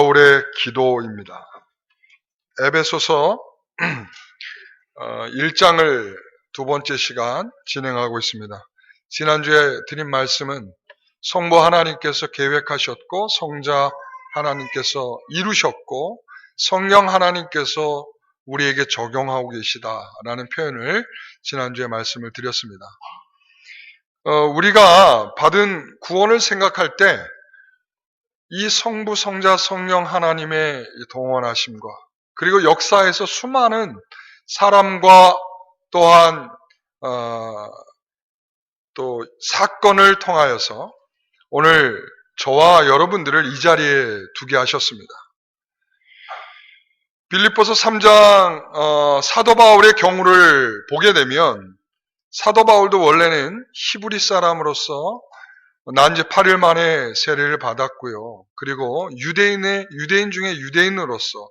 겨울의 기도입니다. 에베소서 1장을 두 번째 시간 진행하고 있습니다. 지난주에 드린 말씀은 성부 하나님께서 계획하셨고 성자 하나님께서 이루셨고 성령 하나님께서 우리에게 적용하고 계시다라는 표현을 지난주에 말씀을 드렸습니다. 우리가 받은 구원을 생각할 때 이 성부, 성자, 성령 하나님의 동원하심과 그리고 역사에서 수많은 사람과 또한 또 사건을 통하여서 오늘 저와 여러분들을 이 자리에 두게 하셨습니다. 빌립보서 3장 사도 바울의 경우를 보게 되면 사도 바울도 원래는 히브리 사람으로서 난지 8일 만에 세례를 받았고요. 그리고 유대인 중에 유대인으로서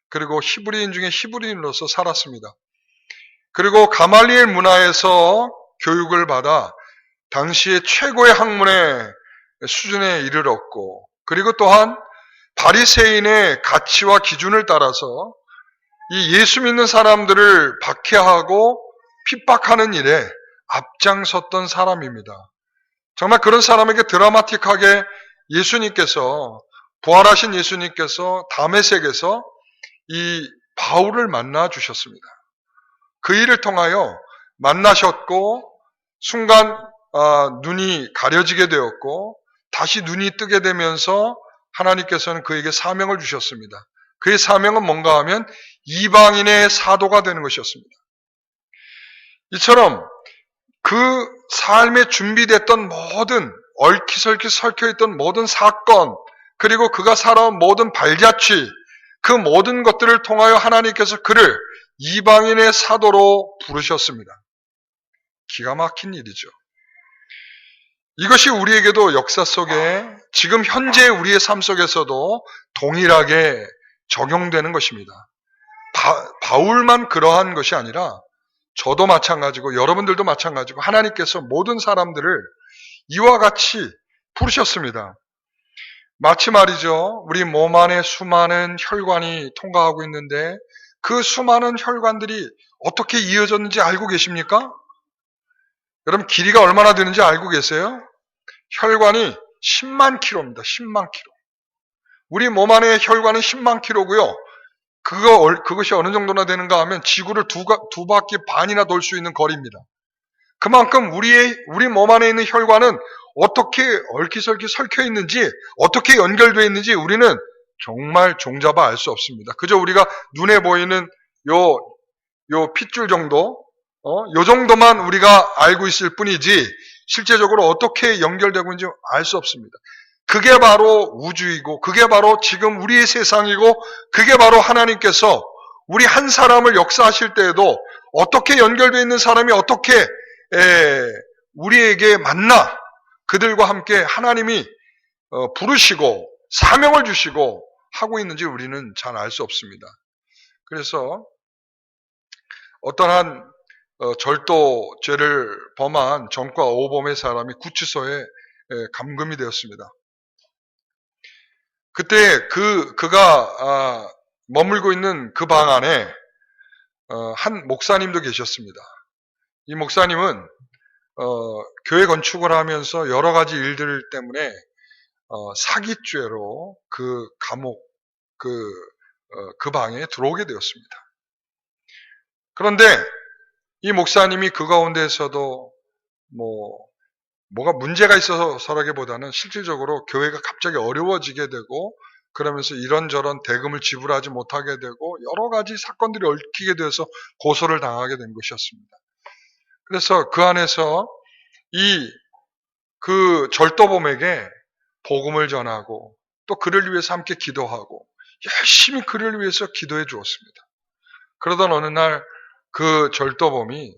그리고 히브리인 중에 히브리인으로서 살았습니다. 그리고 가말리엘 문화에서 교육을 받아 당시의 최고의 학문의 수준에 이르렀고 그리고 또한 바리새인의 가치와 기준을 따라서 이 예수 믿는 사람들을 박해하고 핍박하는 일에 앞장섰던 사람입니다. 정말 그런 사람에게 드라마틱하게 예수님께서 부활하신 예수님께서 다메섹에서 이 바울을 만나 주셨습니다. 그 일을 통하여 만나셨고 순간 눈이 가려지게 되었고 다시 눈이 뜨게 되면서 하나님께서는 그에게 사명을 주셨습니다. 그의 사명은 뭔가 하면 이방인의 사도가 되는 것이었습니다. 이처럼 그 삶에 준비됐던 모든 얽히설키 설켜있던 모든 사건 그리고 그가 살아온 모든 발자취 그 모든 것들을 통하여 하나님께서 그를 이방인의 사도로 부르셨습니다. 기가 막힌 일이죠. 이것이 우리에게도 역사 속에 지금 현재 우리의 삶 속에서도 동일하게 적용되는 것입니다. 바울만 그러한 것이 아니라 저도 마찬가지고 여러분들도 마찬가지고 하나님께서 모든 사람들을 이와 같이 부르셨습니다. 마치 말이죠. 우리 몸 안에 수많은 혈관이 통과하고 있는데 그 수많은 혈관들이 어떻게 이어졌는지 알고 계십니까? 여러분 길이가 얼마나 되는지 알고 계세요? 혈관이 10만 킬로입니다. 10만 킬로. 우리 몸 안에 혈관은 10만 킬로고요. 그것이 어느 정도나 되는가 하면 지구를 두 바퀴 반이나 돌 수 있는 거리입니다. 그만큼 우리 몸 안에 있는 혈관은 어떻게 얽히설키 설켜 있는지, 어떻게 연결되어 있는지 우리는 정말 종잡아 알 수 없습니다. 그저 우리가 눈에 보이는 요 핏줄 정도, 요 정도만 우리가 알고 있을 뿐이지, 실제적으로 어떻게 연결되고 있는지 알 수 없습니다. 그게 바로 우주이고 그게 바로 지금 우리의 세상이고 그게 바로 하나님께서 우리 한 사람을 역사하실 때에도 어떻게 연결되어 있는 사람이 어떻게 우리에게 만나 그들과 함께 하나님이 부르시고 사명을 주시고 하고 있는지 우리는 잘 알 수 없습니다. 그래서 어떠한 절도죄를 범한 전과 오범의 사람이 구치소에 감금이 되었습니다. 그때 그가 머물고 있는 그 방 안에 한 목사님도 계셨습니다. 이 목사님은 교회 건축을 하면서 여러 가지 일들 때문에 사기죄로 그 감옥 그 방에 들어오게 되었습니다. 그런데 이 목사님이 그 가운데에서도 뭐가 문제가 있어서라기보다는 실질적으로 교회가 갑자기 어려워지게 되고 그러면서 이런저런 대금을 지불하지 못하게 되고 여러 가지 사건들이 얽히게 돼서 고소를 당하게 된 것이었습니다. 그래서 그 안에서 그 절도범에게 복음을 전하고 또 그를 위해서 함께 기도하고 열심히 그를 위해서 기도해 주었습니다. 그러던 어느 날 그 절도범이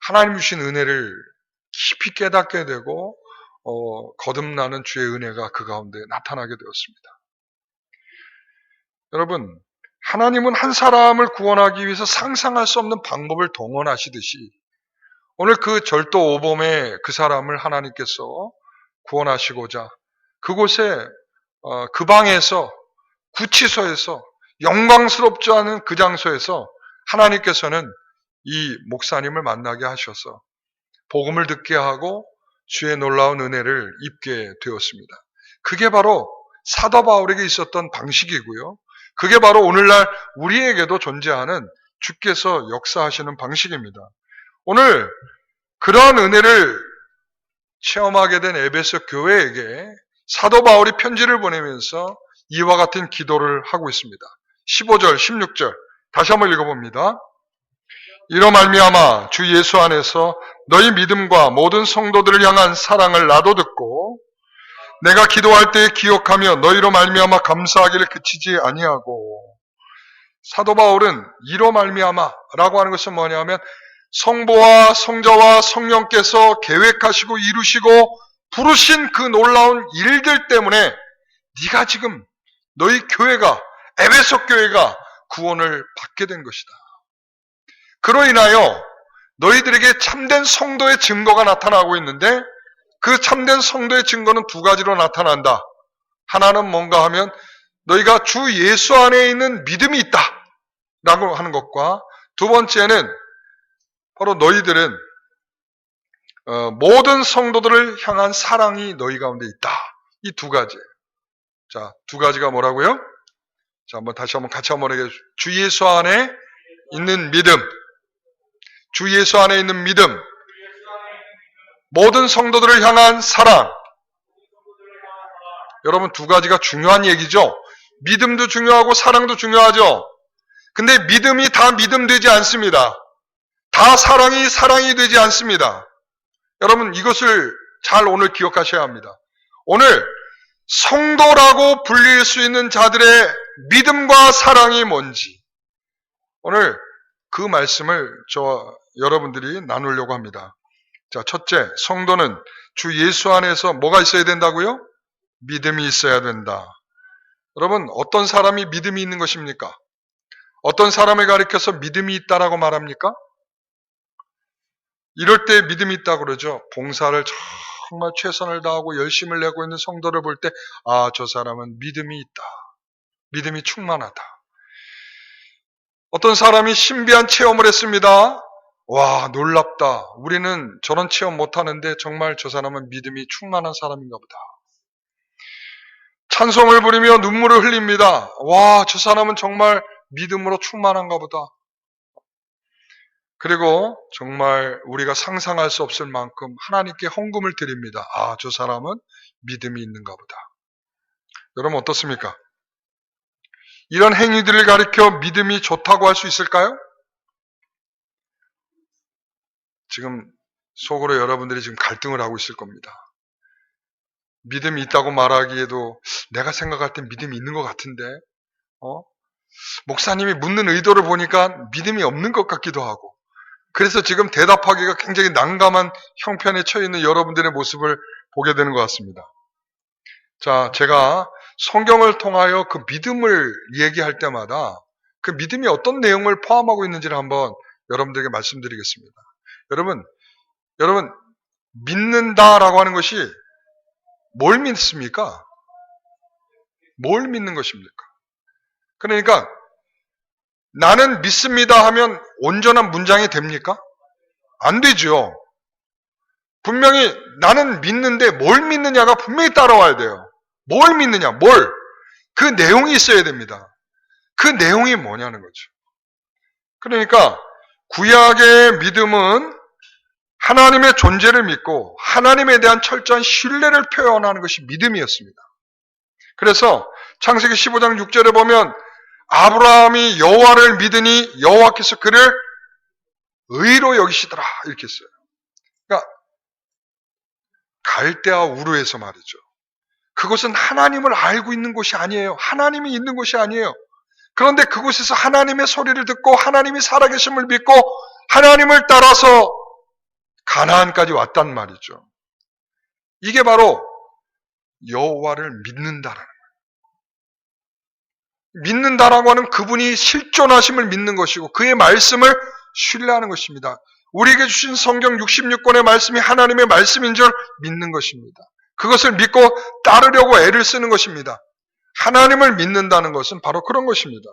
하나님 주신 은혜를 깊이 깨닫게 되고 거듭나는 주의 은혜가 그 가운데 나타나게 되었습니다. 여러분, 하나님은 한 사람을 구원하기 위해서 상상할 수 없는 방법을 동원하시듯이 오늘 그 절도 오범의 그 사람을 하나님께서 구원하시고자 그곳에 그 방에서 구치소에서 영광스럽지 않은 그 장소에서 하나님께서는 이 목사님을 만나게 하셔서 복음을 듣게 하고 주의 놀라운 은혜를 입게 되었습니다. 그게 바로 사도 바울에게 있었던 방식이고요. 그게 바로 오늘날 우리에게도 존재하는 주께서 역사하시는 방식입니다. 오늘 그러한 은혜를 체험하게 된 에베소 교회에게 사도 바울이 편지를 보내면서 이와 같은 기도를 하고 있습니다. 15절, 16절 다시 한번 읽어봅니다. 이로 말미암아 주 예수 안에서 너희 믿음과 모든 성도들을 향한 사랑을 나도 듣고 내가 기도할 때에 기억하며 너희로 말미암아 감사하기를 그치지 아니하고. 사도 바울은 이로 말미암아라고 하는 것은 뭐냐면 성부와 성자와 성령께서 계획하시고 이루시고 부르신 그 놀라운 일들 때문에 네가 지금 너희 교회가 에베소 교회가 구원을 받게 된 것이다. 그로 인하여 너희들에게 참된 성도의 증거가 나타나고 있는데 그 참된 성도의 증거는 두 가지로 나타난다. 하나는 뭔가 하면 너희가 주 예수 안에 있는 믿음이 있다 라고 하는 것과 두 번째는 바로 너희들은 모든 성도들을 향한 사랑이 너희 가운데 있다. 이 두 가지. 자, 두 가지가 뭐라고요? 자, 다시 한번 같이 한번 얘기해 주십시오. 주 예수 안에 있는 믿음. 주 예수 안에 있는 믿음. 모든 성도들을 향한 사랑. 여러분 두 가지가 중요한 얘기죠. 믿음도 중요하고 사랑도 중요하죠. 근데 믿음이 다 믿음 되지 않습니다. 다 사랑이 되지 않습니다. 여러분 이것을 잘 오늘 기억하셔야 합니다. 오늘 성도라고 불릴 수 있는 자들의 믿음과 사랑이 뭔지 오늘 그 말씀을 여러분들이 나누려고 합니다. 자, 첫째, 성도는 주 예수 안에서 뭐가 있어야 된다고요? 믿음이 있어야 된다. 여러분 어떤 사람이 믿음이 있는 것입니까? 어떤 사람을 가리켜서 믿음이 있다라고 말합니까? 이럴 때 믿음이 있다고 그러죠. 봉사를 정말 최선을 다하고 열심을 내고 있는 성도를 볼 때 아, 저 사람은 믿음이 있다. 믿음이 충만하다. 어떤 사람이 신비한 체험을 했습니다. 와, 놀랍다. 우리는 저런 체험 못하는데 정말 저 사람은 믿음이 충만한 사람인가 보다. 찬송을 부리며 눈물을 흘립니다. 와, 저 사람은 정말 믿음으로 충만한가 보다. 그리고 정말 우리가 상상할 수 없을 만큼 하나님께 헌금을 드립니다. 아, 저 사람은 믿음이 있는가 보다. 여러분 어떻습니까? 이런 행위들을 가리켜 믿음이 좋다고 할 수 있을까요? 지금 속으로 여러분들이 지금 갈등을 하고 있을 겁니다. 믿음이 있다고 말하기에도 내가 생각할 땐 믿음이 있는 것 같은데 목사님이 묻는 의도를 보니까 믿음이 없는 것 같기도 하고 그래서 지금 대답하기가 굉장히 난감한 형편에 처해 있는 여러분들의 모습을 보게 되는 것 같습니다. 자, 제가 성경을 통하여 그 믿음을 얘기할 때마다 그 믿음이 어떤 내용을 포함하고 있는지를 한번 여러분들에게 말씀드리겠습니다. 여러분 믿는다라고 하는 것이 뭘 믿습니까? 뭘 믿는 것입니까? 그러니까 나는 믿습니다 하면 온전한 문장이 됩니까? 안 되죠. 분명히 나는 믿는데 뭘 믿느냐가 분명히 따라와야 돼요. 뭘 믿느냐, 그 내용이 있어야 됩니다. 그 내용이 뭐냐는 거죠. 그러니까 구약의 믿음은 하나님의 존재를 믿고 하나님에 대한 철저한 신뢰를 표현하는 것이 믿음이었습니다. 그래서 창세기 15장 6절에 보면 아브라함이 여호와를 믿으니 여호와께서 그를 의로 여기시더라 이렇게 써요. 그러니까 갈대아 우르에서 말이죠. 그것은 하나님을 알고 있는 곳이 아니에요. 하나님이 있는 곳이 아니에요. 그런데 그곳에서 하나님의 소리를 듣고 하나님이 살아계심을 믿고 하나님을 따라서 가나안까지 왔단 말이죠. 이게 바로 여호와를 믿는다라는 거예요. 믿는다라고 하는 그분이 실존하심을 믿는 것이고 그의 말씀을 신뢰하는 것입니다. 우리에게 주신 성경 66권의 말씀이 하나님의 말씀인 줄 믿는 것입니다. 그것을 믿고 따르려고 애를 쓰는 것입니다. 하나님을 믿는다는 것은 바로 그런 것입니다.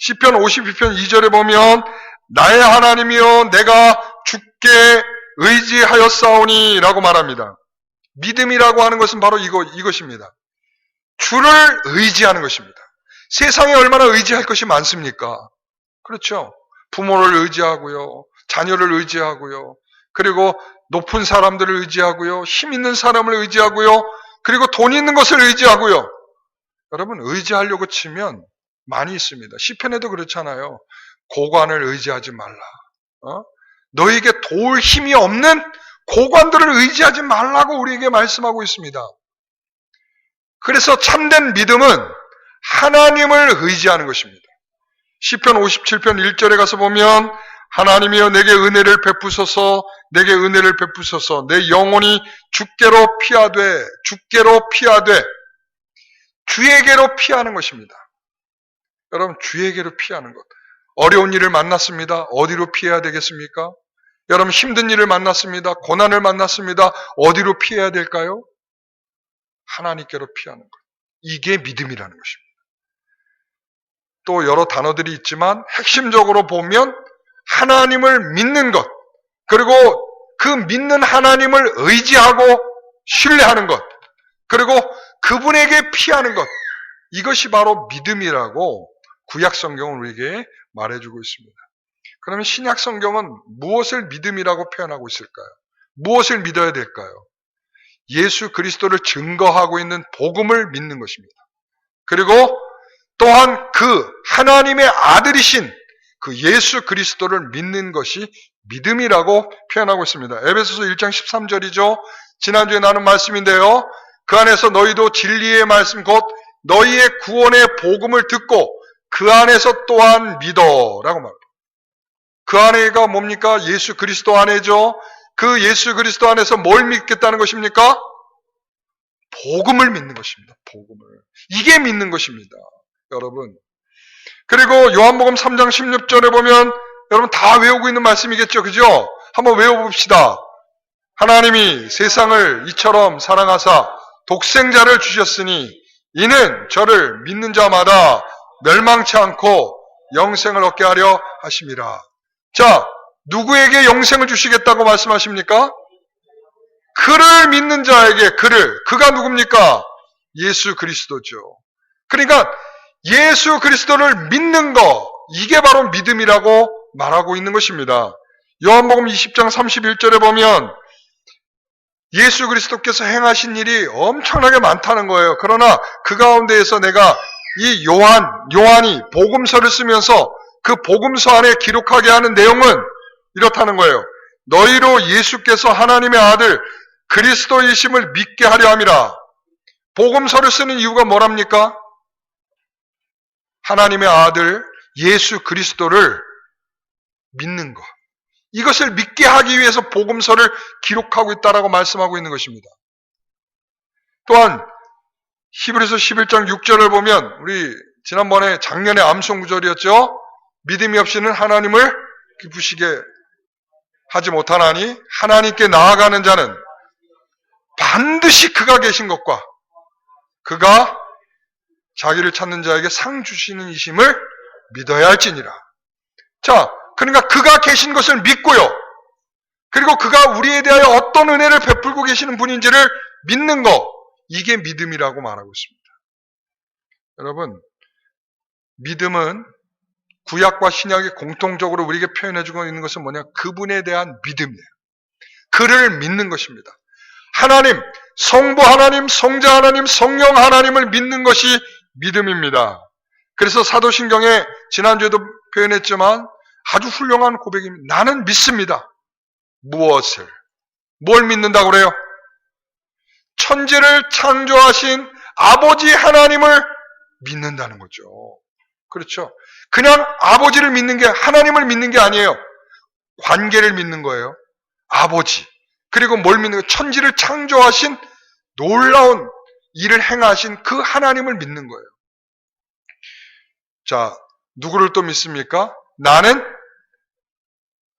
시편 52편 2절에 보면 나의 하나님이여 내가 주께 의지하였사오니 라고 말합니다. 믿음이라고 하는 것은 바로 이것입니다. 주를 의지하는 것입니다. 세상에 얼마나 의지할 것이 많습니까? 그렇죠. 부모를 의지하고요. 자녀를 의지하고요. 그리고 높은 사람들을 의지하고요. 힘 있는 사람을 의지하고요. 그리고 돈 있는 것을 의지하고요. 여러분 의지하려고 치면 많이 있습니다. 시편에도 그렇잖아요. 고관을 의지하지 말라. 너에게 도울 힘이 없는 고관들을 의지하지 말라고 우리에게 말씀하고 있습니다. 그래서 참된 믿음은 하나님을 의지하는 것입니다. 시편 57편 1절에 가서 보면 하나님이여 내게 은혜를 베푸소서 내게 은혜를 베푸소서 내 영혼이 주께로 피하되 주에게로 피하는 것입니다. 여러분 주에게로 피하는 것. 어려운 일을 만났습니다. 어디로 피해야 되겠습니까? 여러분 힘든 일을 만났습니다. 고난을 만났습니다. 어디로 피해야 될까요? 하나님께로 피하는 것. 이게 믿음이라는 것입니다. 또 여러 단어들이 있지만 핵심적으로 보면 하나님을 믿는 것, 그리고 그 믿는 하나님을 의지하고 신뢰하는 것, 그리고 그분에게 피하는 것, 이것이 바로 믿음이라고 구약 성경은 우리에게 말해주고 있습니다. 그러면 신약 성경은 무엇을 믿음이라고 표현하고 있을까요? 무엇을 믿어야 될까요? 예수 그리스도를 증거하고 있는 복음을 믿는 것입니다. 그리고 또한 그 하나님의 아들이신 그 예수 그리스도를 믿는 것이 믿음이라고 표현하고 있습니다. 에베소서 1장 13절이죠. 지난주에 나눈 말씀인데요. 그 안에서 너희도 진리의 말씀 곧 너희의 구원의 복음을 듣고 그 안에서 또한 믿어라고 말합니다. 그 안에가 뭡니까? 예수 그리스도 안에죠. 그 예수 그리스도 안에서 뭘 믿겠다는 것입니까? 복음을 믿는 것입니다. 복음을. 이게 믿는 것입니다. 여러분. 그리고 요한복음 3장 16절에 보면 여러분 다 외우고 있는 말씀이겠죠. 그죠? 한번 외워봅시다. 하나님이 세상을 이처럼 사랑하사 독생자를 주셨으니 이는 저를 믿는 자마다 멸망치 않고 영생을 얻게 하려 하심이라. 자, 누구에게 영생을 주시겠다고 말씀하십니까? 그를 믿는 자에게 그가 누굽니까? 예수 그리스도죠. 그러니까 예수 그리스도를 믿는 것, 이게 바로 믿음이라고 말하고 있는 것입니다. 요한복음 20장 31절에 보면 예수 그리스도께서 행하신 일이 엄청나게 많다는 거예요. 그러나 그 가운데에서 내가 이 요한이 복음서를 쓰면서 그 복음서 안에 기록하게 하는 내용은 이렇다는 거예요. 너희로 예수께서 하나님의 아들 그리스도이심을 믿게 하려 함이라. 복음서를 쓰는 이유가 뭐랍니까? 하나님의 아들 예수 그리스도를 믿는 것. 이것을 믿게 하기 위해서 복음서를 기록하고 있다라고 말씀하고 있는 것입니다. 또한 히브리서 11장 6절을 보면 우리 지난번에 작년에 암송 구절이었죠. 믿음이 없이는 하나님을 기쁘시게 하지 못하나니 하나님께 나아가는 자는 반드시 그가 계신 것과 그가 자기를 찾는 자에게 상 주시는 이심을 믿어야 할지니라. 자, 그러니까 그가 계신 것을 믿고요. 그리고 그가 우리에 대하여 어떤 은혜를 베풀고 계시는 분인지를 믿는 것. 이게 믿음이라고 말하고 있습니다. 여러분, 믿음은 구약과 신약이 공통적으로 우리에게 표현해주고 있는 것은 뭐냐? 그분에 대한 믿음이에요. 그를 믿는 것입니다. 하나님, 성부 하나님, 성자 하나님, 성령 하나님을 믿는 것이 믿음입니다. 그래서 사도신경에 지난주에도 표현했지만 아주 훌륭한 고백입니다. 나는 믿습니다. 무엇을? 뭘 믿는다고 그래요? 천지를 창조하신 아버지 하나님을 믿는다는 거죠. 그렇죠? 그냥 아버지를 믿는 게 하나님을 믿는 게 아니에요. 관계를 믿는 거예요. 아버지. 그리고 뭘 믿는 거예요? 천지를 창조하신 놀라운 일을 행하신 그 하나님을 믿는 거예요. 자, 누구를 또 믿습니까? 나는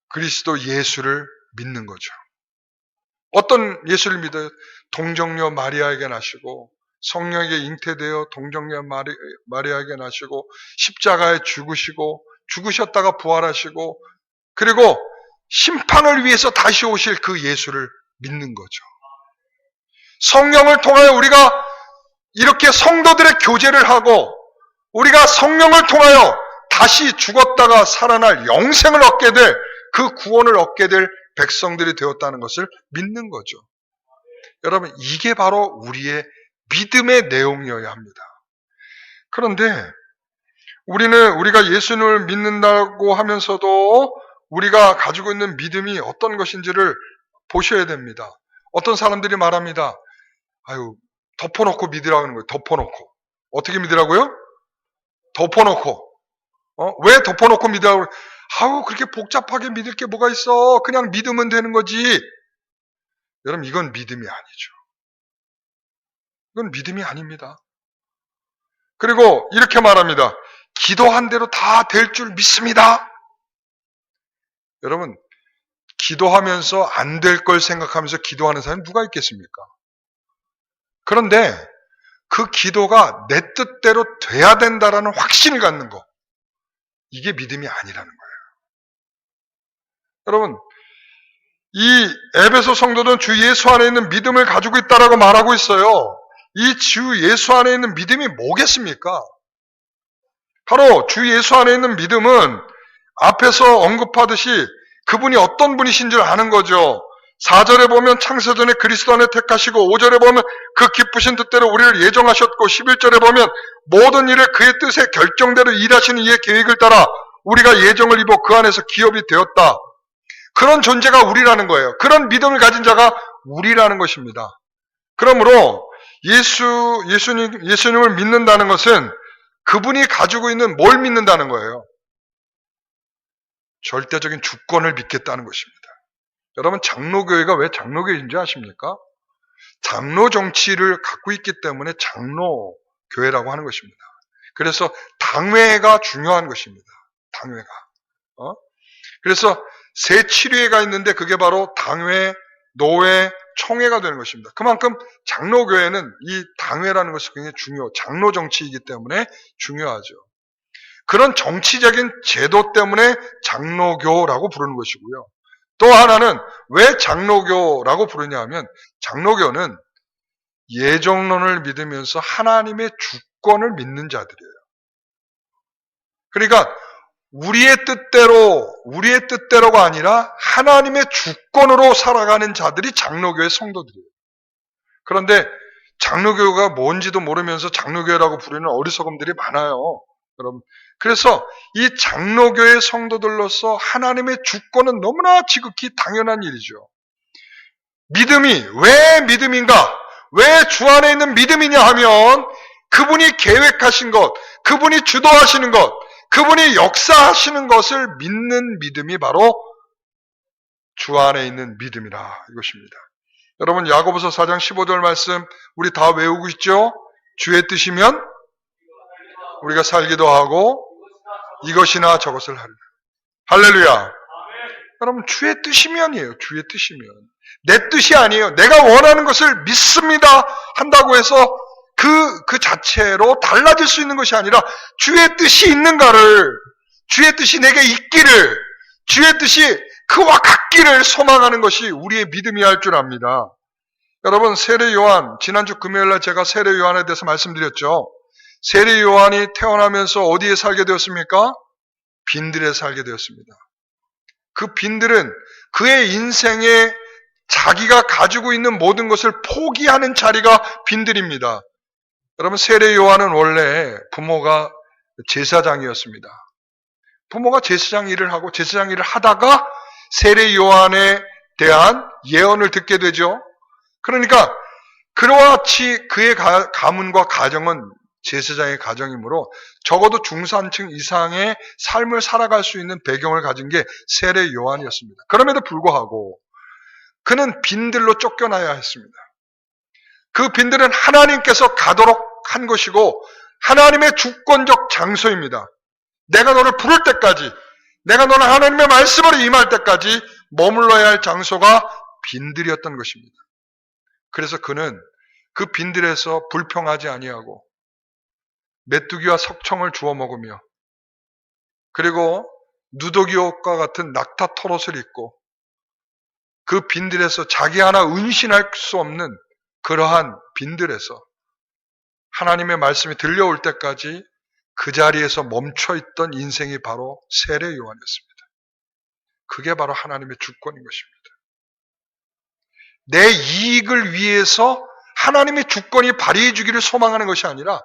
그리스도 예수를 믿는 거죠. 어떤 예수를 믿어요? 동정녀 마리아에게 나시고 성령에게 잉태되어 동정녀 마리아에게 나시고 십자가에 죽으셨다가 부활하시고 그리고 심판을 위해서 다시 오실 그 예수를 믿는 거죠. 성령을 통하여 우리가 이렇게 성도들의 교제를 하고 우리가 성령을 통하여 다시 죽었다가 살아날 영생을 얻게 될 그 구원을 얻게 될 백성들이 되었다는 것을 믿는 거죠. 여러분, 이게 바로 우리의 믿음의 내용이어야 합니다. 그런데 우리가 예수님을 믿는다고 하면서도 우리가 가지고 있는 믿음이 어떤 것인지를 보셔야 됩니다. 어떤 사람들이 말합니다. 덮어놓고 믿으라고 하는 거예요. 덮어놓고. 어떻게 믿으라고요? 덮어놓고. 왜 덮어놓고 믿으라고? 그렇게 복잡하게 믿을 게 뭐가 있어? 그냥 믿으면 되는 거지. 여러분, 이건 믿음이 아니죠. 이건 믿음이 아닙니다. 그리고 이렇게 말합니다. 기도한 대로 다 될 줄 믿습니다. 여러분, 기도하면서 안 될 걸 생각하면서 기도하는 사람이 누가 있겠습니까? 그런데 그 기도가 내 뜻대로 돼야 된다라는 확신을 갖는 거, 이게 믿음이 아니라는 거예요. 여러분, 이 에베소 성도들은 주 예수 안에 있는 믿음을 가지고 있다라고 말하고 있어요. 이 주 예수 안에 있는 믿음이 뭐겠습니까? 바로 주 예수 안에 있는 믿음은 앞에서 언급하듯이 그분이 어떤 분이신 줄 아는 거죠. 4절에 보면 창세전에 그리스도 안에 택하시고 5절에 보면 그 기쁘신 뜻대로 우리를 예정하셨고 11절에 보면 모든 일을 그의 뜻의 결정대로 일하시는 이의 계획을 따라 우리가 예정을 입어 그 안에서 기업이 되었다. 그런 존재가 우리라는 거예요. 그런 믿음을 가진 자가 우리라는 것입니다. 그러므로 예수님을 믿는다는 것은 그분이 가지고 있는 뭘 믿는다는 거예요? 절대적인 주권을 믿겠다는 것입니다. 여러분, 장로교회가 왜 장로교회인지 아십니까? 장로 정치를 갖고 있기 때문에 장로교회라고 하는 것입니다. 그래서 당회가 중요한 것입니다. 당회가. 그래서 세 7회가 있는데 그게 바로 당회, 노회, 총회가 되는 것입니다. 그만큼 장로교회는 이 당회라는 것이 굉장히 장로 정치이기 때문에 중요하죠. 그런 정치적인 제도 때문에 장로교라고 부르는 것이고요. 또 하나는 왜 장로교라고 부르냐 하면 장로교는 예정론을 믿으면서 하나님의 주권을 믿는 자들이에요. 그러니까 우리의 뜻대로가 아니라 하나님의 주권으로 살아가는 자들이 장로교의 성도들이에요. 그런데 장로교가 뭔지도 모르면서 장로교라고 부르는 어리석음들이 많아요. 여러분, 그래서 이 장로교의 성도들로서 하나님의 주권은 너무나 지극히 당연한 일이죠. 믿음이 왜 믿음인가? 왜 주 안에 있는 믿음이냐 하면 그분이 계획하신 것, 그분이 주도하시는 것, 그분이 역사하시는 것을 믿는 믿음이 바로 주 안에 있는 믿음이라 이것입니다. 여러분, 야고보서 4장 15절 말씀 우리 다 외우고 있죠? 주의 뜻이면 우리가 살기도 하고 이것이나 저것을 하리라. 할렐루야. 여러분, 주의 뜻이면이에요. 주의 뜻이면. 내 뜻이 아니에요. 내가 원하는 것을 믿습니다 한다고 해서 그 자체로 달라질 수 있는 것이 아니라 주의 뜻이 있는가를, 주의 뜻이 내게 있기를, 주의 뜻이 그와 같기를 소망하는 것이 우리의 믿음이야 할 줄 압니다. 여러분, 세례 요한, 지난주 금요일날 제가 세례 요한에 대해서 말씀드렸죠. 세례 요한이 태어나면서 어디에 살게 되었습니까? 빈들에 살게 되었습니다. 그 빈들은 그의 인생에 자기가 가지고 있는 모든 것을 포기하는 자리가 빈들입니다. 여러분, 세례 요한은 원래 부모가 제사장이었습니다. 부모가 제사장 일을 하고 제사장 일을 하다가 세례 요한에 대한 예언을 듣게 되죠. 그러니까 그와 같이 그의 가문과 가정은 제사장의 가정이므로 적어도 중산층 이상의 삶을 살아갈 수 있는 배경을 가진 게 세례 요한이었습니다. 그럼에도 불구하고 그는 빈들로 쫓겨나야 했습니다. 그 빈들은 하나님께서 가도록 한 것이고 하나님의 주권적 장소입니다. 내가 너를 부를 때까지, 내가 너는 하나님의 말씀으로 임할 때까지 머물러야 할 장소가 빈들이었던 것입니다. 그래서 그는 그 빈들에서 불평하지 아니하고 메뚜기와 석청을 주워 먹으며 그리고 누더기옷과 같은 낙타 털옷을 입고 그 빈들에서 자기 하나 은신할 수 없는 그러한 빈들에서 하나님의 말씀이 들려올 때까지 그 자리에서 멈춰있던 인생이 바로 세례 요한이었습니다. 그게 바로 하나님의 주권인 것입니다. 내 이익을 위해서 하나님의 주권이 발휘해 주기를 소망하는 것이 아니라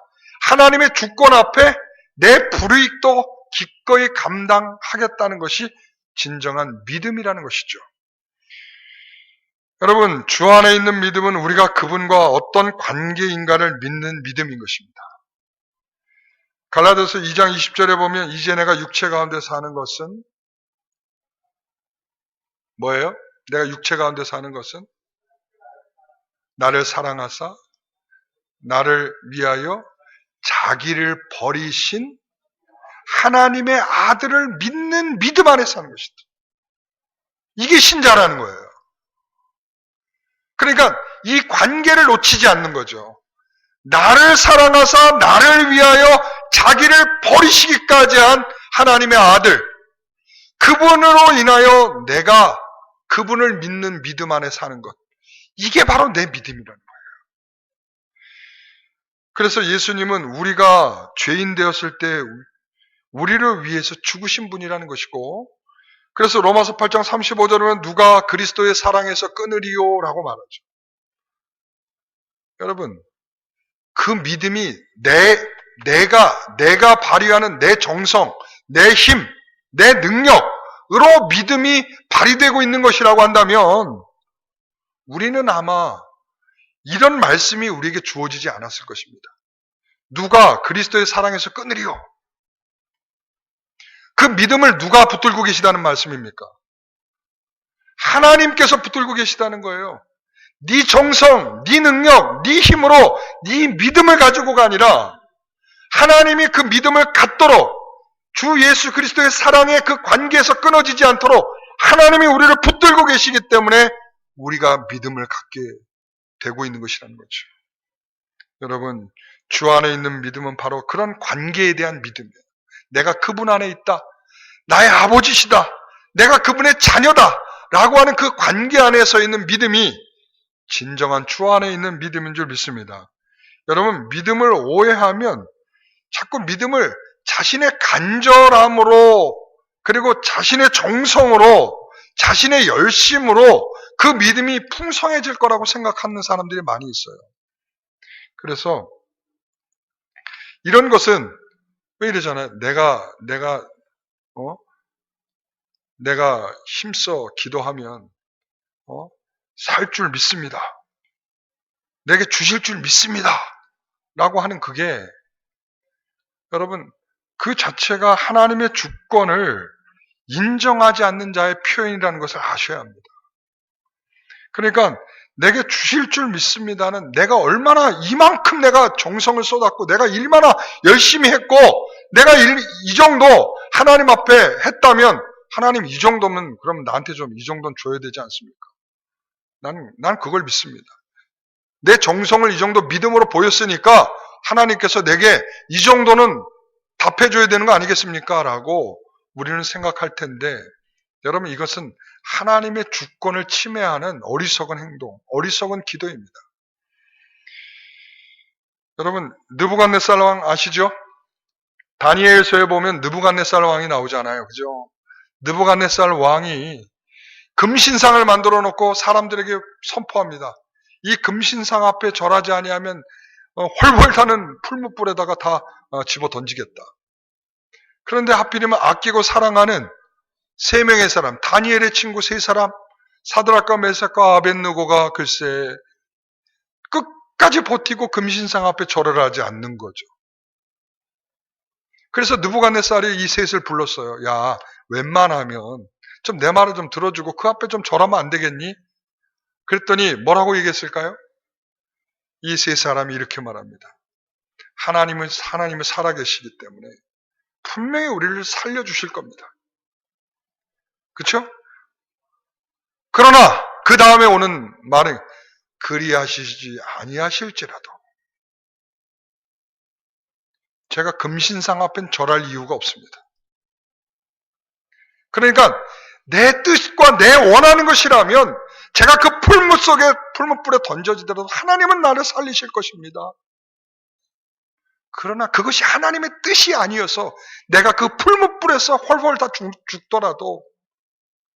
하나님의 주권 앞에 내 불이익도 기꺼이 감당하겠다는 것이 진정한 믿음이라는 것이죠. 여러분, 주 안에 있는 믿음은 우리가 그분과 어떤 관계인가를 믿는 믿음인 것입니다. 갈라디아서 2장 20절에 보면 이제 내가 육체 가운데 사는 것은 뭐예요? 내가 육체 가운데 사는 것은 나를 사랑하사 나를 위하여 자기를 버리신 하나님의 아들을 믿는 믿음 안에 사는 것이다. 이게 신자라는 거예요. 그러니까 이 관계를 놓치지 않는 거죠. 나를 사랑하사 나를 위하여 자기를 버리시기까지 한 하나님의 아들, 그분으로 인하여 내가 그분을 믿는 믿음 안에 사는 것, 이게 바로 내 믿음이라는 거예요. 그래서 예수님은 우리가 죄인 되었을 때 우리를 위해서 죽으신 분이라는 것이고, 그래서 로마서 8장 35절은 누가 그리스도의 사랑에서 끊으리요? 라고 말하죠. 여러분, 그 믿음이 내가 발휘하는 내 정성, 내 힘, 내 능력으로 믿음이 발휘되고 있는 것이라고 한다면 우리는 아마 이런 말씀이 우리에게 주어지지 않았을 것입니다. 누가 그리스도의 사랑에서 끊으리요? 그 믿음을 누가 붙들고 계시다는 말씀입니까? 하나님께서 붙들고 계시다는 거예요. 네 정성, 네 능력, 네 힘으로 네 믿음을 가지고가 아니라 하나님이 그 믿음을 갖도록 주 예수 그리스도의 사랑의 그 관계에서 끊어지지 않도록 하나님이 우리를 붙들고 계시기 때문에 우리가 믿음을 갖게 되고 있는 것이라는 거죠. 여러분, 주 안에 있는 믿음은 바로 그런 관계에 대한 믿음이에요. 내가 그분 안에 있다. 나의 아버지시다. 내가 그분의 자녀다. 라고 하는 그 관계 안에 서 있는 믿음이 진정한 주 안에 있는 믿음인 줄 믿습니다. 여러분, 믿음을 오해하면 자꾸 믿음을 자신의 간절함으로 그리고 자신의 정성으로 자신의 열심으로 그 믿음이 풍성해질 거라고 생각하는 사람들이 많이 있어요. 그래서 이런 것은 왜 이러잖아요. 내가 힘써 기도하면 살 줄 믿습니다. 내게 주실 줄 믿습니다. 라고 하는 그게 여러분 그 자체가 하나님의 주권을 인정하지 않는 자의 표현이라는 것을 아셔야 합니다. 그러니까 내게 주실 줄 믿습니다는 내가 얼마나 이만큼 내가 정성을 쏟았고 내가 얼마나 열심히 했고 내가 이 정도 하나님 앞에 했다면 하나님 이 정도면 그럼 나한테 좀 이 정도는 줘야 되지 않습니까? 난 그걸 믿습니다. 내 정성을 이 정도 믿음으로 보였으니까 하나님께서 내게 이 정도는 답해줘야 되는 거 아니겠습니까? 라고 우리는 생각할 텐데 여러분 이것은 하나님의 주권을 침해하는 어리석은 행동, 어리석은 기도입니다. 여러분 느부갓네살 왕 아시죠? 다니엘서에 보면 느부갓네살 왕이 나오잖아요. 그죠? 느부갓네살 왕이 금신상을 만들어 놓고 사람들에게 선포합니다. 이 금신상 앞에 절하지 아니하면 홀홀 타는 풀무불에다가 다 집어 던지겠다. 그런데 하필이면 아끼고 사랑하는 3명의 사람, 다니엘의 친구 3사람, 사드락과 메삭과 아벳느고가 글쎄 끝까지 버티고 금신상 앞에 절을 하지 않는 거죠. 그래서 느부갓네살이 이 셋을 불렀어요. 야, 웬만하면 좀 내 말을 좀 들어주고 그 앞에 좀 절하면 안 되겠니? 그랬더니 뭐라고 얘기했을까요? 이 3사람이 이렇게 말합니다. 하나님은 살아계시기 때문에 분명히 우리를 살려주실 겁니다. 그렇죠? 그러나 그 다음에 오는 말은 그리하시지 아니하실지라도. 제가 금신상 앞엔 절할 이유가 없습니다. 그러니까 내 뜻과 내 원하는 것이라면 제가 그 풀무불에 던져지더라도 하나님은 나를 살리실 것입니다. 그러나 그것이 하나님의 뜻이 아니어서 내가 그 풀무불에서 헐헐 다 죽더라도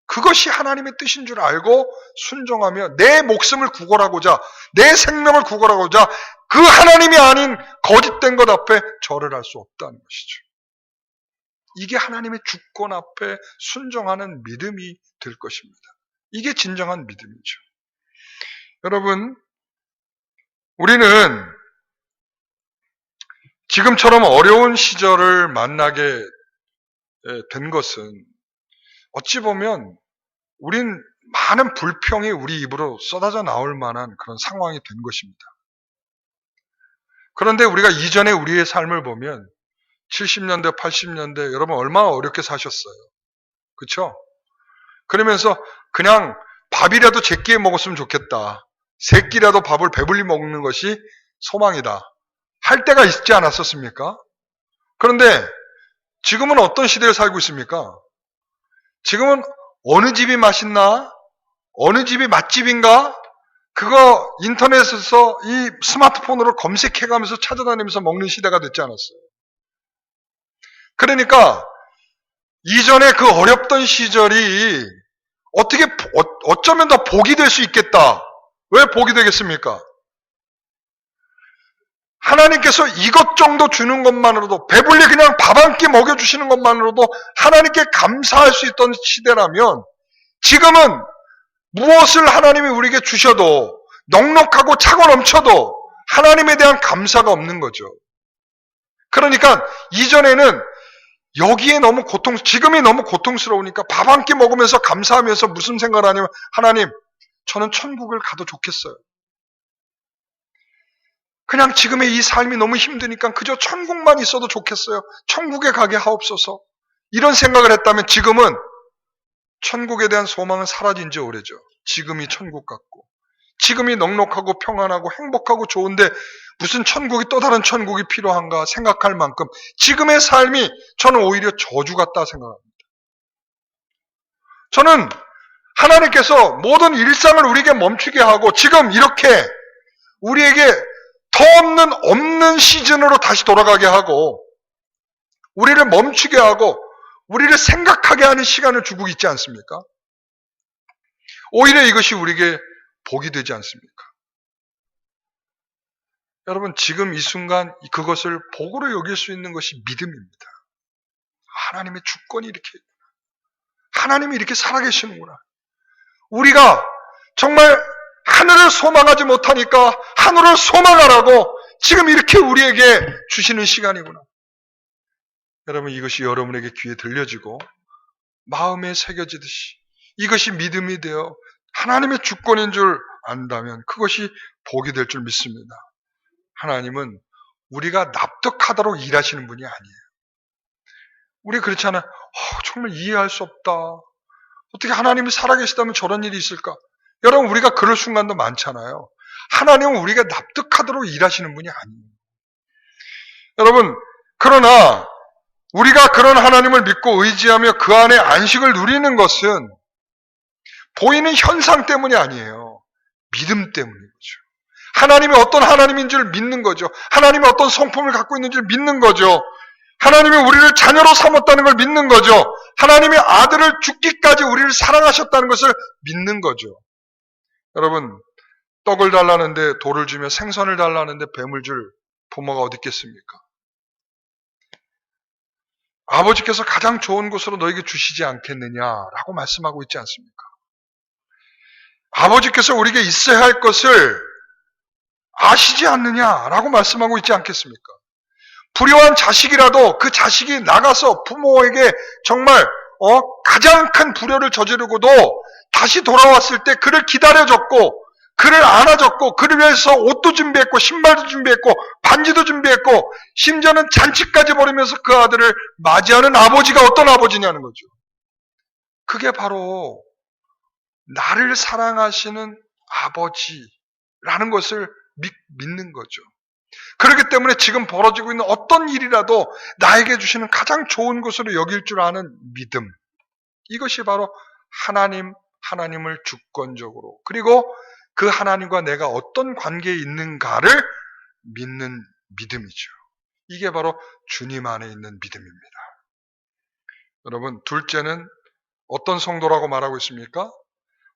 그것이 하나님의 뜻인 줄 알고 순종하며 내 목숨을 구걸하고자, 내 생명을 구걸하고자 그 하나님이 아닌 거짓된 것 앞에 절을 할 수 없다는 것이죠. 이게 하나님의 주권 앞에 순종하는 믿음이 될 것입니다. 이게 진정한 믿음이죠. 여러분, 우리는 지금처럼 어려운 시절을 만나게 된 것은 어찌 보면 우린 많은 불평이 우리 입으로 쏟아져 나올 만한 그런 상황이 된 것입니다. 그런데 우리가 이전에 우리의 삶을 보면 70년대, 80년대 여러분 얼마나 어렵게 사셨어요. 그렇죠? 그러면서 그냥 밥이라도 제끼에 먹었으면 좋겠다. 세 끼라도 밥을 배불리 먹는 것이 소망이다. 할 때가 있지 않았었습니까? 그런데 지금은 어떤 시대에 살고 있습니까? 지금은 어느 집이 맛있나? 어느 집이 맛집인가? 그거 인터넷에서 이 스마트폰으로 검색해가면서 찾아다니면서 먹는 시대가 됐지 않았어요. 그러니까 이전에 그 어렵던 시절이 어쩌면 더 복이 될 수 있겠다. 왜 복이 되겠습니까? 하나님께서 이것 정도 주는 것만으로도 배불리 그냥 밥 한 끼 먹여주시는 것만으로도 하나님께 감사할 수 있던 시대라면 지금은 무엇을 하나님이 우리에게 주셔도 넉넉하고 차고 넘쳐도 하나님에 대한 감사가 없는 거죠. 그러니까 이전에는 여기에 너무 지금이 너무 고통스러우니까 밥 한 끼 먹으면서 감사하면서 무슨 생각을 하냐면 하나님, 저는 천국을 가도 좋겠어요. 그냥 지금의 이 삶이 너무 힘드니까 그저 천국만 있어도 좋겠어요. 천국에 가게 하옵소서. 이런 생각을 했다면 지금은 천국에 대한 소망은 사라진 지 오래죠. 지금이 천국 같고 지금이 넉넉하고 평안하고 행복하고 좋은데 무슨 천국이 또 다른 천국이 필요한가 생각할 만큼 지금의 삶이 저는 오히려 저주 같다 생각합니다. 저는 하나님께서 모든 일상을 우리에게 멈추게 하고 지금 이렇게 우리에게 더 없는 시즌으로 다시 돌아가게 하고 우리를 멈추게 하고 우리를 생각하게 하는 시간을 주고 있지 않습니까? 오히려 이것이 우리에게 복이 되지 않습니까? 여러분 지금 이 순간 그것을 복으로 여길 수 있는 것이 믿음입니다. 하나님의 주권이 이렇게 하나님이 이렇게 살아계시는구나. 우리가 정말 하늘을 소망하지 못하니까 하늘을 소망하라고 지금 이렇게 우리에게 주시는 시간이구나. 여러분 이것이 여러분에게 귀에 들려지고 마음에 새겨지듯이 이것이 믿음이 되어 하나님의 주권인 줄 안다면 그것이 복이 될 줄 믿습니다. 하나님은 우리가 납득하도록 일하시는 분이 아니에요. 우리 그렇잖아요. 정말 이해할 수 없다. 어떻게 하나님이 살아계시다면 저런 일이 있을까? 여러분 우리가 그럴 순간도 많잖아요. 하나님은 우리가 납득하도록 일하시는 분이 아니에요. 여러분 그러나 우리가 그런 하나님을 믿고 의지하며 그 안에 안식을 누리는 것은 보이는 현상 때문이 아니에요. 믿음 때문인 거죠. 하나님이 어떤 하나님인 줄 믿는 거죠. 하나님이 어떤 성품을 갖고 있는 줄 믿는 거죠. 하나님이 우리를 자녀로 삼았다는 걸 믿는 거죠. 하나님이 아들을 죽기까지 우리를 사랑하셨다는 것을 믿는 거죠. 여러분 떡을 달라는데 돌을 주며 생선을 달라는데 뱀을 줄 부모가 어디 있겠습니까? 아버지께서 가장 좋은 곳으로 너에게 주시지 않겠느냐라고 말씀하고 있지 않습니까? 아버지께서 우리에게 있어야 할 것을 아시지 않느냐라고 말씀하고 있지 않겠습니까? 불효한 자식이라도 그 자식이 나가서 부모에게 정말 가장 큰 불효를 저지르고도 다시 돌아왔을 때 그를 기다려줬고 그를 안아줬고 그를 위해서 옷도 준비했고 신발도 준비했고 반지도 준비했고 심지어는 잔치까지 벌이면서 그 아들을 맞이하는 아버지가 어떤 아버지냐는 거죠. 그게 바로 나를 사랑하시는 아버지를 라는 것을 믿는 거죠. 그렇기 때문에 지금 벌어지고 있는 어떤 일이라도 나에게 주시는 가장 좋은 것으로 여길 줄 아는 믿음. 이것이 바로 하나님을 주권적으로, 그리고 그 하나님과 내가 어떤 관계에 있는가를 믿는 믿음이죠. 이게 바로 주님 안에 있는 믿음입니다. 여러분, 둘째는 어떤 성도라고 말하고 있습니까?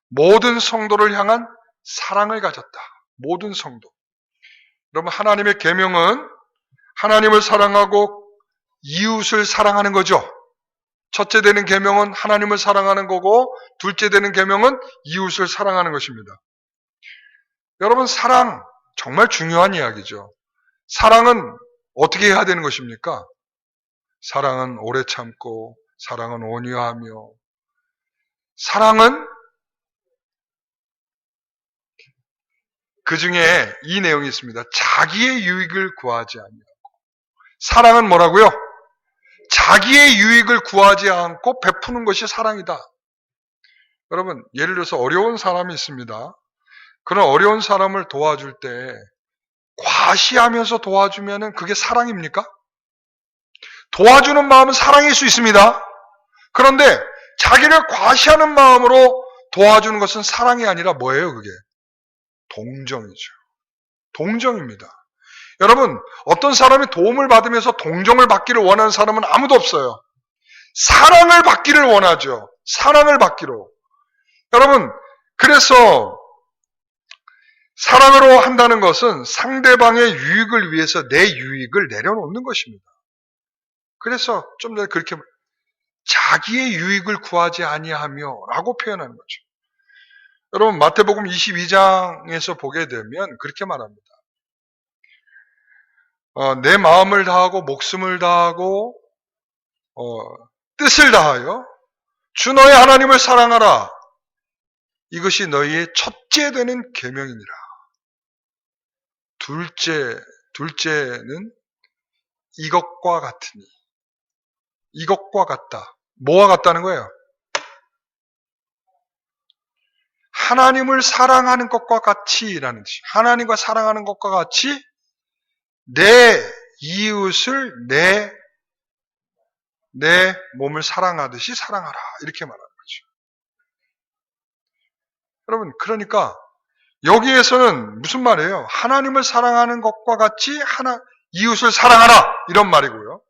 모든 성도를 향한 사랑을 가졌다. 모든 성도. 여러분, 하나님의 계명은 하나님을 사랑하고 이웃을 사랑하는 거죠. 첫째 되는 계명은 하나님을 사랑하는 거고, 둘째 되는 계명은 이웃을 사랑하는 것입니다. 여러분, 사랑 정말 중요한 이야기죠. 사랑은 어떻게 해야 되는 것입니까? 사랑은 오래 참고, 사랑은 온유하며, 사랑은 그 중에 이 내용이 있습니다. 자기의 유익을 구하지 아니하고. 사랑은 뭐라고요? 자기의 유익을 구하지 않고 베푸는 것이 사랑이다. 여러분, 예를 들어서 어려운 사람이 있습니다. 그런 어려운 사람을 도와줄 때 과시하면서 도와주면 그게 사랑입니까? 도와주는 마음은 사랑일 수 있습니다. 그런데 자기를 과시하는 마음으로 도와주는 것은 사랑이 아니라 뭐예요, 그게? 동정이죠. 동정입니다. 여러분, 어떤 사람이 도움을 받으면서 동정을 받기를 원하는 사람은 아무도 없어요. 사랑을 받기를 원하죠. 사랑을 받기로. 여러분, 그래서 사랑으로 한다는 것은 상대방의 유익을 위해서 내 유익을 내려놓는 것입니다. 그래서 좀 전에 그렇게 자기의 유익을 구하지 아니하며 라고 표현하는 거죠. 여러분, 마태복음 22장에서 보게 되면 그렇게 말합니다. 내 마음을 다하고 목숨을 다하고 뜻을 다하여 주 너의 하나님을 사랑하라. 이것이 너희의 첫째 되는 계명이니라. 둘째는 이것과 같으니. 이것과 같다. 뭐와 같다는 거예요? 하나님을 사랑하는 것과 같이라는 뜻이. 하나님과 사랑하는 것과 같이 내 이웃을 내 몸을 사랑하듯이 사랑하라. 이렇게 말하는 거죠. 여러분, 그러니까 여기에서는 무슨 말이에요? 하나님을 사랑하는 것과 같이 이웃을 사랑하라. 이런 말이고요.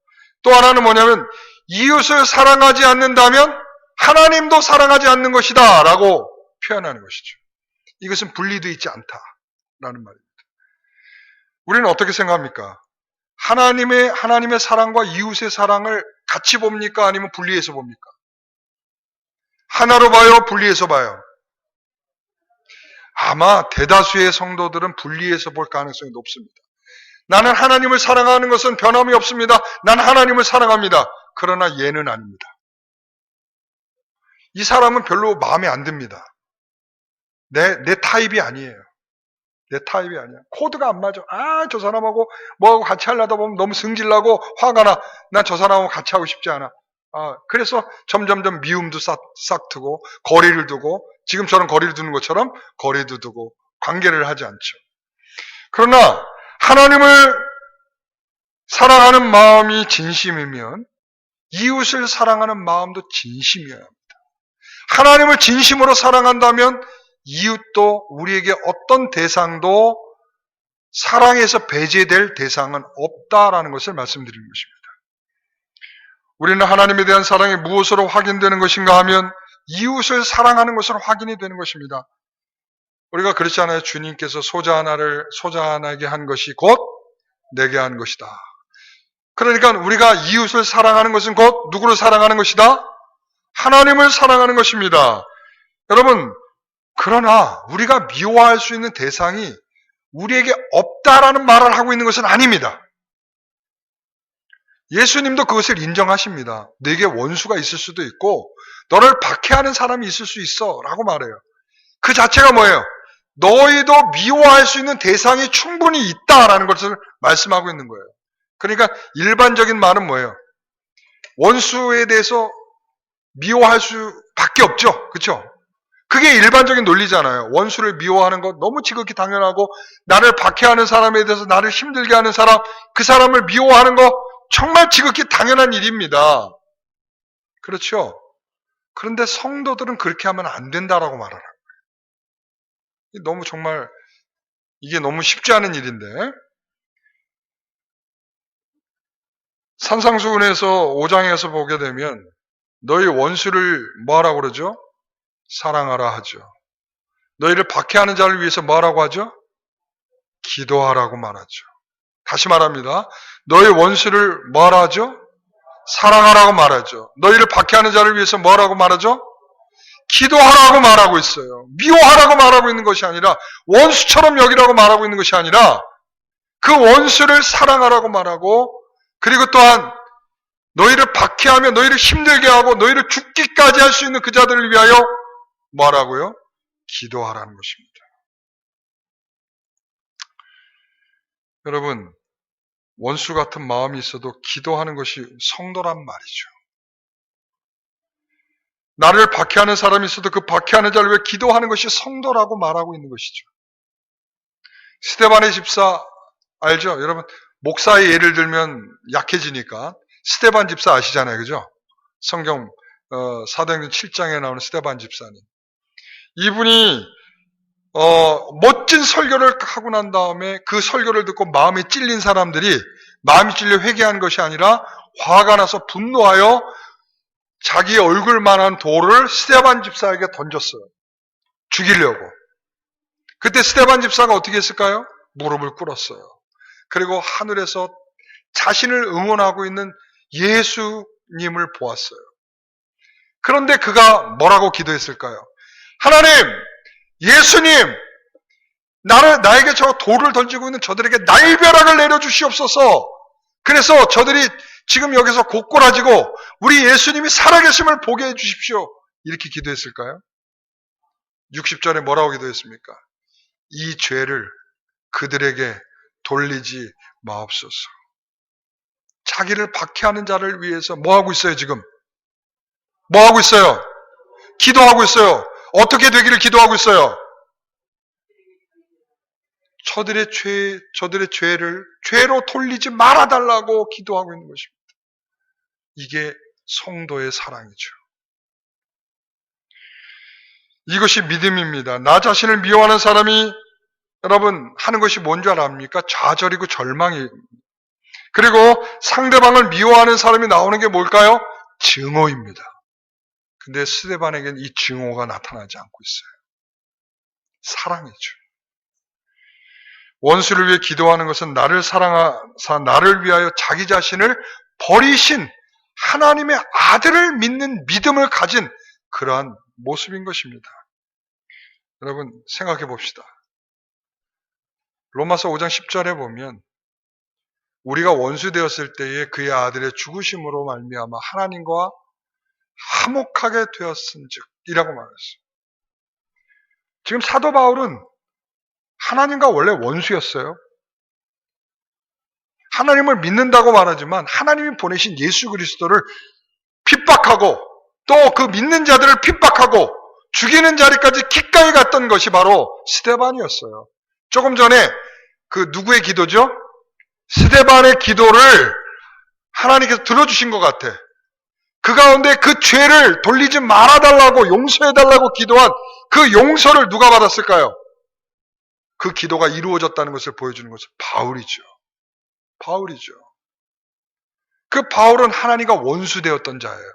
또 하나는 뭐냐면 이웃을 사랑하지 않는다면 하나님도 사랑하지 않는 것이다 라고 표현하는 것이죠. 이것은 분리되어 있지 않다라는 말입니다. 우리는 어떻게 생각합니까? 하나님의 사랑과 이웃의 사랑을 같이 봅니까? 아니면 분리해서 봅니까? 하나로 봐요? 분리해서 봐요? 아마 대다수의 성도들은 분리해서 볼 가능성이 높습니다. 나는 하나님을 사랑하는 것은 변함이 없습니다. 나는 하나님을 사랑합니다. 그러나 얘는 아닙니다. 이 사람은 별로 마음에 안 듭니다. 내 타입이 아니에요. 내 타입이 아니야. 코드가 안 맞아. 저 사람하고 뭐하고 같이 하려다 보면 너무 승질나고 화가 나. 난 저 사람하고 같이 하고 싶지 않아. 그래서 점점점 미움도 싹 트고 거리를 두고 지금처럼 거리를 두는 것처럼 거리도 두고 관계를 하지 않죠. 그러나 하나님을 사랑하는 마음이 진심이면 이웃을 사랑하는 마음도 진심이어야 합니다. 하나님을 진심으로 사랑한다면 이웃도 우리에게 어떤 대상도 사랑에서 배제될 대상은 없다라는 것을 말씀드리는 것입니다. 우리는 하나님에 대한 사랑이 무엇으로 확인되는 것인가 하면 이웃을 사랑하는 것으로 확인이 되는 것입니다. 우리가 그렇지 않아요? 주님께서 소자 하나에게 한 것이 곧 내게 한 것이다. 그러니까 우리가 이웃을 사랑하는 것은 곧 누구를 사랑하는 것이다? 하나님을 사랑하는 것입니다. 여러분, 그러나 우리가 미워할 수 있는 대상이 우리에게 없다라는 말을 하고 있는 것은 아닙니다. 예수님도 그것을 인정하십니다. 내게 원수가 있을 수도 있고 너를 박해하는 사람이 있을 수 있어 라고 말해요. 그 자체가 뭐예요? 너희도 미워할 수 있는 대상이 충분히 있다라는 것을 말씀하고 있는 거예요. 그러니까 일반적인 말은 뭐예요? 원수에 대해서 미워할 수밖에 없죠. 그렇죠? 그게 일반적인 논리잖아요. 원수를 미워하는 것 너무 지극히 당연하고, 나를 박해하는 사람에 대해서 나를 힘들게 하는 사람, 그 사람을 미워하는 거 정말 지극히 당연한 일입니다. 그렇죠? 그런데 성도들은 그렇게 하면 안 된다라고 말하는 거예요. 너무 정말 이게 너무 쉽지 않은 일인데, 산상수훈에서 5장에서 보게 되면 너희 원수를 뭐하라고 그러죠? 사랑하라 하죠. 너희를 박해하는 자를 위해서 뭐하라고 하죠? 기도하라고 말하죠. 다시 말합니다. 너희 원수를 뭐하라 하죠? 사랑하라고 말하죠. 너희를 박해하는 자를 위해서 뭐라고 말하죠? 기도하라고 말하고 있어요. 미워하라고 말하고 있는 것이 아니라, 원수처럼 여기라고 말하고 있는 것이 아니라, 그 원수를 사랑하라고 말하고, 그리고 또한 너희를 박해하며 너희를 힘들게 하고 너희를 죽기까지 할 수 있는 그 자들을 위하여 뭐하라고요? 기도하라는 것입니다. 여러분, 원수 같은 마음이 있어도 기도하는 것이 성도란 말이죠. 나를 박해하는 사람이 있어도 그 박해하는 자를 위해 기도하는 것이 성도라고 말하고 있는 것이죠. 스데반의 집사 알죠? 여러분, 목사의 예를 들면 약해지니까 스데반 집사 아시잖아요. 그죠? 성경 사도행전 7장에 나오는 스데반 집사님. 이분이 멋진 설교를 하고 난 다음에 그 설교를 듣고 마음에 찔린 사람들이 마음이 찔려 회개한 것이 아니라 화가 나서 분노하여 자기 얼굴만한 돌을 스데반 집사에게 던졌어요. 죽이려고. 그때 스데반 집사가 어떻게 했을까요? 무릎을 꿇었어요. 그리고 하늘에서 자신을 응원하고 있는 예수님을 보았어요. 그런데 그가 뭐라고 기도했을까요? 하나님, 예수님, 나에게 저 돌을 던지고 있는 저들에게 날벼락을 내려주시옵소서. 그래서 저들이 지금 여기서 고꾸라지고 우리 예수님이 살아계심을 보게 해주십시오. 이렇게 기도했을까요? 60절에 뭐라고 기도했습니까? 이 죄를 그들에게 돌리지 마옵소서. 자기를 박해하는 자를 위해서 뭐하고 있어요 지금? 뭐하고 있어요? 기도하고 있어요. 어떻게 되기를 기도하고 있어요? 저들의 죄를 죄로 돌리지 말아달라고 기도하고 있는 것입니다. 이게 성도의 사랑이죠. 이것이 믿음입니다. 나 자신을 미워하는 사람이 여러분 하는 것이 뭔 줄 압니까? 좌절이고 절망이에요. 그리고 상대방을 미워하는 사람이 나오는 게 뭘까요? 증오입니다. 근데 스데반에게는 이 증오가 나타나지 않고 있어요. 사랑이죠. 원수를 위해 기도하는 것은 나를 사랑하사 나를 위하여 자기 자신을 버리신 하나님의 아들을 믿는 믿음을 가진 그러한 모습인 것입니다. 여러분 생각해 봅시다. 로마서 5장 10절에 보면 우리가 원수 되었을 때에 그의 아들의 죽으심으로 말미암아 하나님과 화목하게 되었은즉 이라고 말했어요. 지금 사도 바울은 하나님과 원래 원수였어요. 하나님을 믿는다고 말하지만 하나님이 보내신 예수 그리스도를 핍박하고 또 그 믿는 자들을 핍박하고 죽이는 자리까지 기꺼이 갔던 것이 바로 스데반이었어요. 조금 전에 그 누구의 기도죠? 스데반의 기도를 하나님께서 들어주신 것 같아. 그 가운데 그 죄를 돌리지 말아달라고 용서해달라고 기도한 그 용서를 누가 받았을까요? 그 기도가 이루어졌다는 것을 보여주는 것은 바울이죠. 바울이죠. 그 바울은 하나님과 원수되었던 자예요.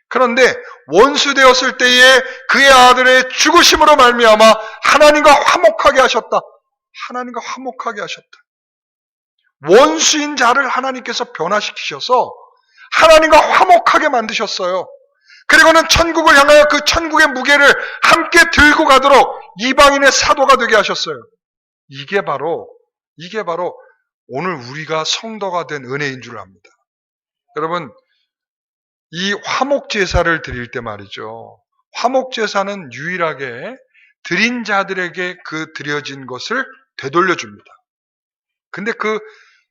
그런데 원수되었을 때에 그의 아들의 죽으심으로 말미암아 하나님과 화목하게 하셨다. 하나님과 화목하게 하셨다. 원수인 자를 하나님께서 변화시키셔서 하나님과 화목하게 만드셨어요. 그리고는 천국을 향하여 그 천국의 무게를 함께 들고 가도록 이방인의 사도가 되게 하셨어요. 이게 바로 오늘 우리가 성도가 된 은혜인 줄 압니다. 여러분, 이 화목제사를 드릴 때 말이죠. 화목제사는 유일하게 드린 자들에게 그 드려진 것을 되돌려줍니다. 근데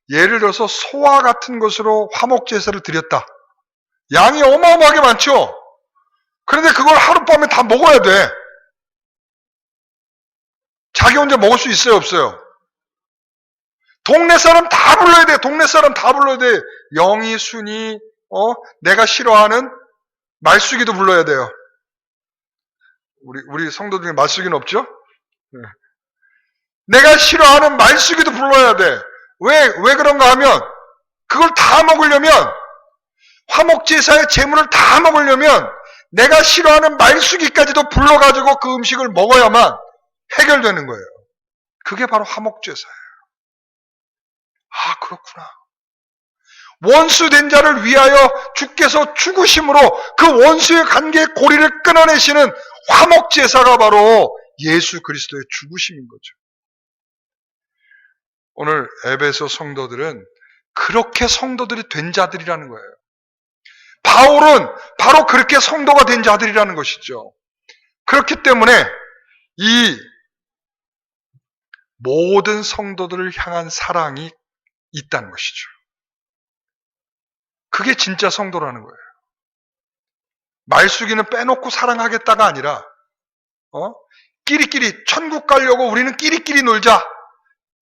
예를 들어서 소와 같은 것으로 화목제사를 드렸다. 양이 어마어마하게 많죠? 그런데 그걸 하룻밤에 다 먹어야 돼. 자기 혼자 먹을 수 있어요, 없어요? 동네 사람 다 불러야 돼. 동네 사람 다 불러야 돼. 영희, 순이, 내가 싫어하는 말숙이도 불러야 돼요. 우리 성도 중에 말숙이는 없죠? 네. 내가 싫어하는 말숙이도 불러야 돼. 왜 그런가 하면, 그걸 다 먹으려면, 화목제사의 제물을 다 먹으려면, 내가 싫어하는 말숙이까지도 불러가지고 그 음식을 먹어야만 해결되는 거예요. 그게 바로 화목제사예요. 아, 그렇구나. 원수된 자를 위하여 주께서 죽으심으로 그 원수의 관계의 고리를 끊어내시는 화목제사가 바로 예수 그리스도의 죽으심인 거죠. 오늘 에베소 성도들은 그렇게 성도들이 된 자들이라는 거예요. 바울은 바로 그렇게 성도가 된 자들이라는 것이죠. 그렇기 때문에 이 모든 성도들을 향한 사랑이 있다는 것이죠. 그게 진짜 성도라는 거예요. 말숙이는 빼놓고 사랑하겠다가 아니라 끼리끼리 천국 가려고 우리는 끼리끼리 놀자.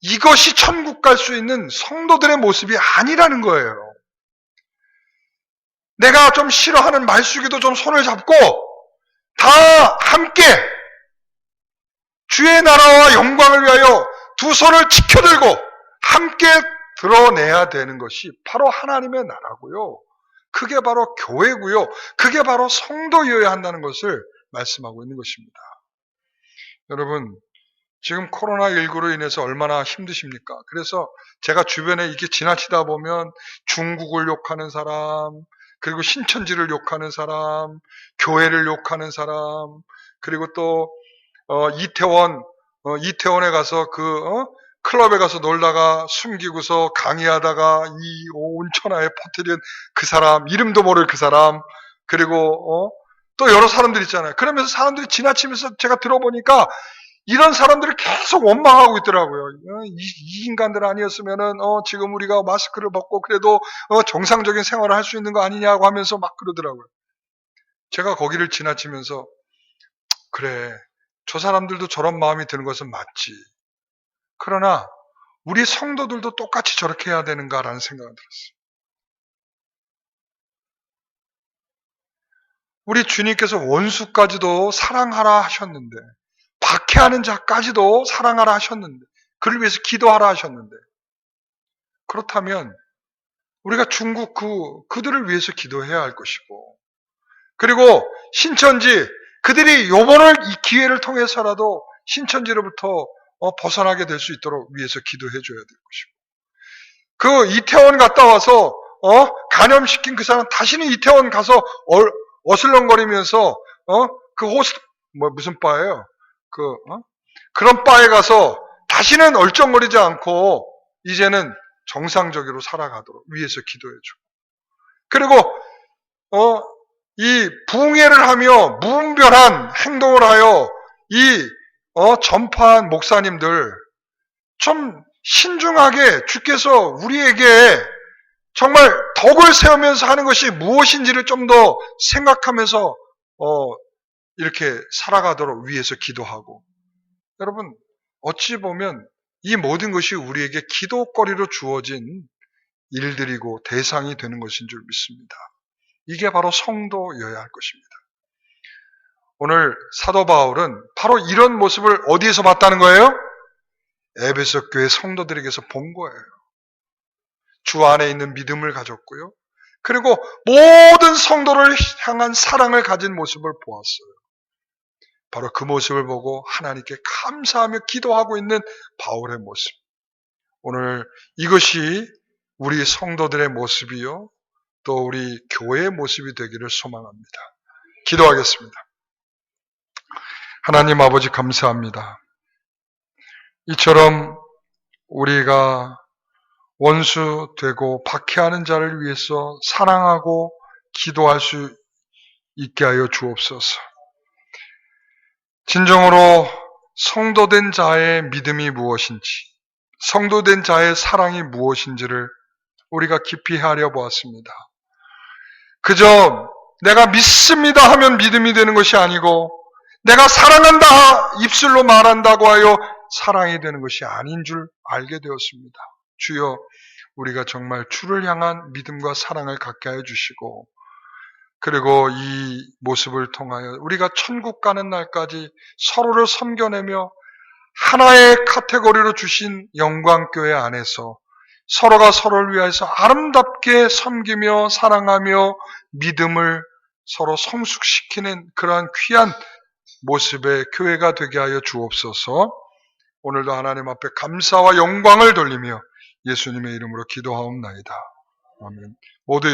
이것이 천국 갈 수 있는 성도들의 모습이 아니라는 거예요. 내가 좀 싫어하는 말숙이도 좀 손을 잡고 다 함께 주의 나라와 영광을 위하여 두 손을 치켜들고 함께 드러내야 되는 것이 바로 하나님의 나라고요. 그게 바로 교회고요. 그게 바로 성도여야 한다는 것을 말씀하고 있는 것입니다. 여러분, 지금 코로나19로 인해서 얼마나 힘드십니까? 그래서 제가 주변에 이렇게 지나치다 보면 중국을 욕하는 사람, 그리고 신천지를 욕하는 사람, 교회를 욕하는 사람, 그리고 또 이태원에 가서 클럽에 가서 놀다가 숨기고서 강의하다가 이 온 천하에 퍼뜨린 그 사람, 이름도 모를 그 사람, 그리고 또 여러 사람들 있잖아요. 그러면서 사람들이 지나치면서 제가 들어보니까 이런 사람들을 계속 원망하고 있더라고요. 이 인간들 아니었으면은 지금 우리가 마스크를 벗고 그래도 정상적인 생활을 할 수 있는 거 아니냐고 하면서 막 그러더라고요. 제가 거기를 지나치면서 그래, 저 사람들도 저런 마음이 드는 것은 맞지. 그러나 우리 성도들도 똑같이 저렇게 해야 되는가라는 생각이 들었어요. 우리 주님께서 원수까지도 사랑하라 하셨는데, 박해하는 자까지도 사랑하라 하셨는데, 그를 위해서 기도하라 하셨는데, 그렇다면 우리가 중국 그들을 위해서 기도해야 할 것이고, 그리고 신천지 그들이 요번을 이 기회를 통해서라도 신천지로부터 벗어나게 될 수 있도록 위해서 기도해 줘야 될 것이고, 그 이태원 갔다 와서 간염시킨 그 사람 다시는 이태원 가서 어슬렁거리면서 그 무슨 바예요? 그런 바에 가서 다시는 얼쩡거리지 않고 이제는 정상적으로 살아가도록 위해서 기도해 주고, 그리고 이 붕해를 하며 무분별한 행동을 하여 이 전파한 목사님들 좀 신중하게 주께서 우리에게 정말 덕을 세우면서 하는 것이 무엇인지를 좀 더 생각하면서 이렇게 살아가도록 위해서 기도하고, 여러분 어찌 보면 이 모든 것이 우리에게 기도거리로 주어진 일들이고 대상이 되는 것인 줄 믿습니다. 이게 바로 성도여야 할 것입니다. 오늘 사도 바울은 바로 이런 모습을 어디에서 봤다는 거예요? 에베소 교회 성도들에게서 본 거예요. 주 안에 있는 믿음을 가졌고요. 그리고 모든 성도를 향한 사랑을 가진 모습을 보았어요. 바로 그 모습을 보고 하나님께 감사하며 기도하고 있는 바울의 모습. 오늘 이것이 우리 성도들의 모습이요, 또 우리 교회의 모습이 되기를 소망합니다. 기도하겠습니다. 하나님 아버지 감사합니다. 이처럼 우리가 원수되고 박해하는 자를 위해서 사랑하고 기도할 수 있게 하여 주옵소서. 진정으로 성도된 자의 믿음이 무엇인지, 성도된 자의 사랑이 무엇인지를 우리가 깊이 헤아려보았습니다. 그저 내가 믿습니다 하면 믿음이 되는 것이 아니고, 내가 사랑한다 입술로 말한다고 하여 사랑이 되는 것이 아닌 줄 알게 되었습니다. 주여, 우리가 정말 주를 향한 믿음과 사랑을 갖게 해 주시고, 그리고 이 모습을 통하여 우리가 천국 가는 날까지 서로를 섬겨내며 하나의 카테고리로 주신 영광교회 안에서 서로가 서로를 위해서 아름답게 섬기며 사랑하며 믿음을 서로 성숙시키는 그러한 귀한 모습의 교회가 되게 하여 주옵소서. 오늘도 하나님 앞에 감사와 영광을 돌리며 예수님의 이름으로 기도하옵나이다. 아멘. 모두